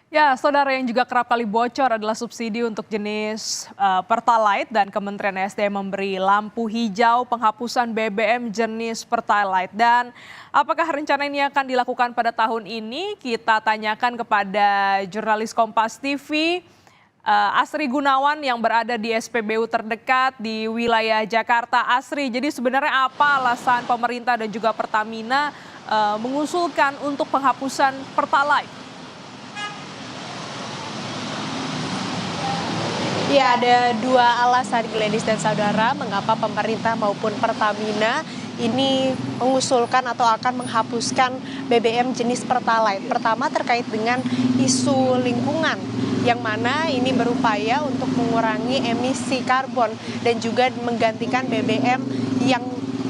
Ya, saudara, yang juga kerap kali bocor adalah subsidi untuk jenis Pertalite, dan Kementerian SDM memberi lampu hijau penghapusan BBM jenis Pertalite. Dan apakah rencana ini akan dilakukan pada tahun ini? Kita tanyakan kepada jurnalis Kompas TV, Asri Gunawan yang berada di SPBU terdekat di wilayah Jakarta. Asri, jadi sebenarnya apa alasan pemerintah dan juga Pertamina mengusulkan untuk penghapusan Pertalite? Ya, ada dua alasan, Glenis dan saudara, mengapa pemerintah maupun Pertamina ini mengusulkan atau akan menghapuskan BBM jenis Pertalite. Pertama, terkait dengan isu lingkungan, yang mana ini berupaya untuk mengurangi emisi karbon dan juga menggantikan BBM yang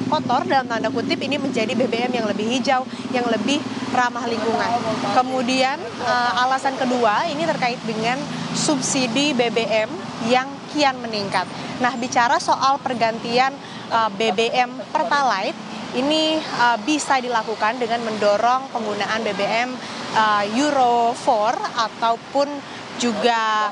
kotor dalam tanda kutip ini menjadi BBM yang lebih hijau, yang lebih ramah lingkungan. Kemudian alasan kedua ini terkait dengan subsidi BBM yang kian meningkat. Nah, bicara soal pergantian BBM Pertalite ini bisa dilakukan dengan mendorong penggunaan BBM Euro 4 ataupun juga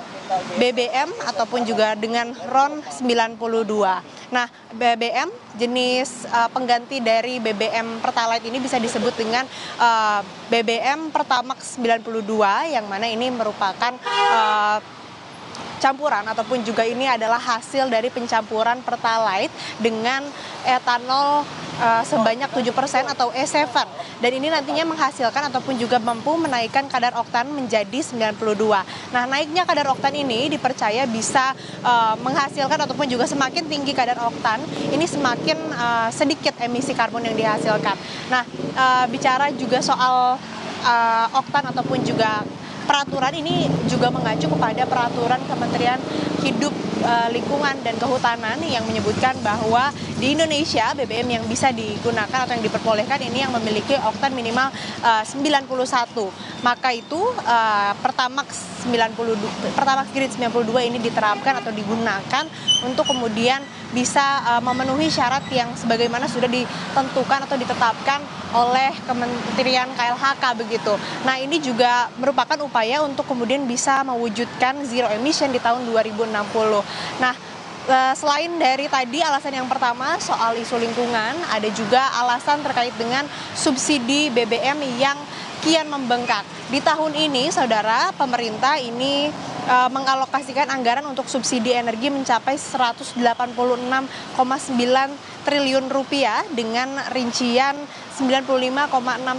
BBM ataupun juga dengan RON 92. Nah, BBM jenis pengganti dari BBM Pertalite ini bisa disebut dengan BBM Pertamax 92, yang mana ini merupakan campuran ataupun juga ini adalah hasil dari pencampuran Pertalite dengan etanol sebanyak 7% atau E7, dan ini nantinya menghasilkan ataupun juga mampu menaikkan kadar oktan menjadi 92. Nah, naiknya kadar oktan ini dipercaya bisa menghasilkan ataupun juga semakin tinggi kadar oktan ini semakin sedikit emisi karbon yang dihasilkan. Nah, bicara juga soal oktan ataupun juga peraturan ini juga mengacu kepada peraturan Kementerian Hidup, Lingkungan dan Kehutanan yang menyebutkan bahwa di Indonesia BBM yang bisa digunakan atau yang diperbolehkan ini yang memiliki oktan minimal 91. Maka itu Pertamax Green 92 ini diterapkan atau digunakan untuk kemudian bisa memenuhi syarat yang sebagaimana sudah ditentukan atau ditetapkan oleh Kementerian KLHK begitu. Nah, ini juga merupakan upaya untuk kemudian bisa mewujudkan zero emission di tahun 2060. Nah, selain dari tadi alasan yang pertama soal isu lingkungan, ada juga alasan terkait dengan subsidi BBM yang kian membengkak. Di tahun ini, saudara, pemerintah ini mengalokasikan anggaran untuk subsidi energi mencapai 186,9 triliun rupiah dengan rincian 95,6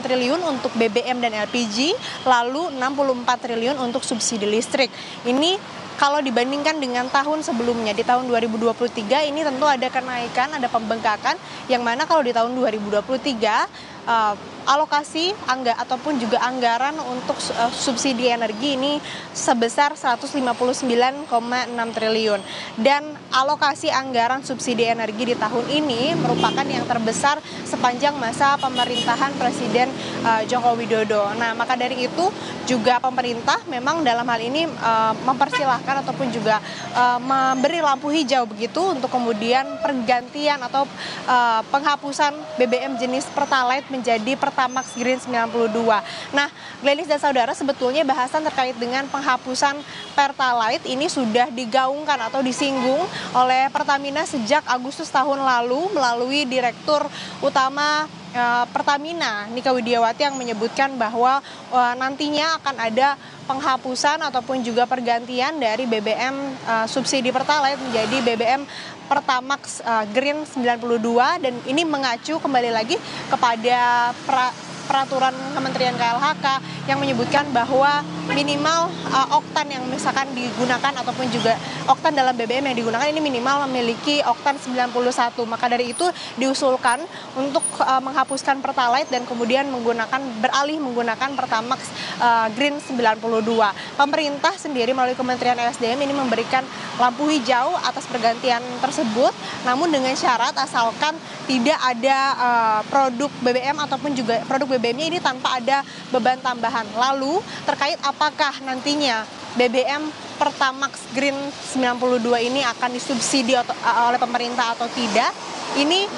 triliun untuk BBM dan LPG, lalu 64 triliun untuk subsidi listrik. Ini kalau dibandingkan dengan tahun sebelumnya, di tahun 2023 ini tentu ada kenaikan, ada pembengkakan, yang mana kalau di tahun 2023 alokasi ataupun juga anggaran untuk subsidi energi ini sebesar 159,6 triliun. Dan alokasi anggaran subsidi energi di tahun ini merupakan yang terbesar sepanjang masa pemerintahan Presiden Joko Widodo. Nah, maka dari itu juga pemerintah memang dalam hal ini mempersilahkan ataupun juga memberi lampu hijau begitu untuk kemudian pergantian atau penghapusan BBM jenis Pertalite menjadi Pertamax Green 92. Nah, Glenis dan saudara, sebetulnya bahasan terkait dengan penghapusan Pertalite ini sudah digaungkan atau disinggung oleh Pertamina sejak Agustus tahun lalu melalui Direktur Utama Pertamina, Nika Widiawati, yang menyebutkan bahwa nantinya akan ada penghapusan ataupun juga pergantian dari BBM subsidi Pertalite menjadi BBM Pertamax Green 92, dan ini mengacu kembali lagi kepada peraturan Kementerian KLHK yang menyebutkan bahwa minimal oktan yang misalkan digunakan ataupun juga oktan dalam BBM yang digunakan ini minimal memiliki oktan 91. Maka dari itu diusulkan untuk menghapuskan Pertalite dan kemudian beralih menggunakan Pertamax Green 92. Pemerintah sendiri melalui Kementerian SDM ini memberikan lampu hijau atas pergantian tersebut, namun dengan syarat asalkan tidak ada produk BBM ataupun juga produk BBM-nya ini tanpa ada beban tambahan. Lalu terkait apakah nantinya BBM Pertamax Green 92 ini akan disubsidi oleh pemerintah atau tidak, ini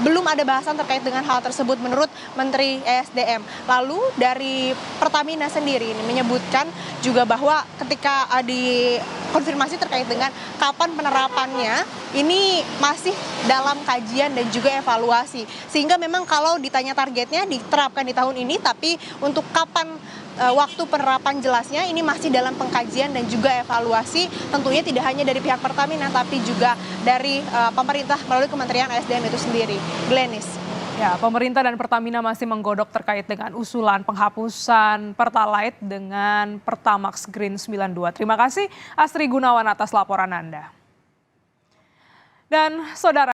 belum ada bahasan terkait dengan hal tersebut menurut Menteri ESDM. Lalu dari Pertamina sendiri ini menyebutkan juga bahwa ketika dikonfirmasi terkait dengan kapan penerapannya, ini masih dalam kajian dan juga evaluasi. Sehingga memang kalau ditanya targetnya diterapkan di tahun ini, tapi untuk kapan waktu penerapan jelasnya ini masih dalam pengkajian dan juga evaluasi, tentunya tidak hanya dari pihak Pertamina tapi juga dari pemerintah melalui Kementerian ESDM itu sendiri. Glenis. Ya, pemerintah dan Pertamina masih menggodok terkait dengan usulan penghapusan Pertalite dengan Pertamax Green 92. Terima kasih Astri Gunawan atas laporan Anda. Dan saudara